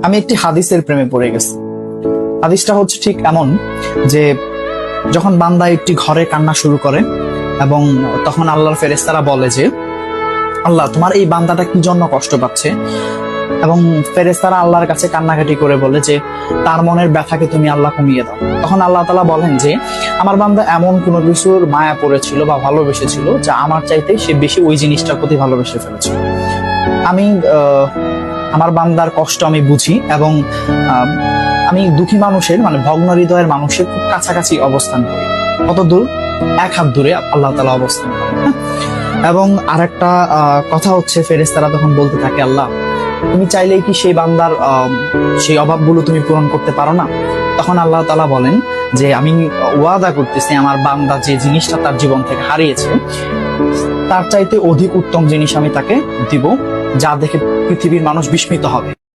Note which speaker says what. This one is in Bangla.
Speaker 1: আমি একটি হাদিসের প্রেমে পড়ে গেছি। হাদিসটা হচ্ছে ঠিক এমন যে যখন বান্দা একটি ঘরে কান্না শুরু করে এবং তখন আল্লাহর ফেরেশতারা বলে যে আল্লাহ তোমার এই বান্দাটা কি জন্য কষ্ট পাচ্ছে, এবং ফেরেশতারা আল্লাহর কাছে কান্নাকাটি করে বলে যে তার মনের ব্যথাকে তুমি আল্লাহ কমিয়ে দাও। তখন আল্লাহ তাআলা বলেন যে আমার বান্দা এমন কোনো কিছুর মায়া পড়েছিল বা ভালোবেসেছিল যা আমার চাইতে সে বেশি ওই জিনিসটার প্রতি ভালোবেসে ফেলেছিল। আমি আমার বান্দার কষ্ট আমি বুঝি এবং আমি দুঃখী মানুষের মানে ভগ্ন হৃদয়ের মানুষের খুব কাছাকাছি অবস্থান করি। কত দূর? 1 হাত দূরে আল্লাহ তাআলা অবস্থান করেন। এবং আরেকটা কথা হচ্ছে ফেরেশতারা তখন বলতে থাকে আল্লাহ তুমি চাইলেই কি সেই বান্দার সেই অভাবগুলো তুমি পূরণ করতে পারো না? তখন আল্লাহ তাআলা বলেন যে আমি ওয়াদা করতেছি আমার বান্দা যে জিনিসটা তার জীবন থেকে হারিয়েছে তার চাইতে অধিক উত্তম জিনিস আমি তাকে দিব, যা দেখে পৃথিবীর মানুষ বিস্মিত হবে।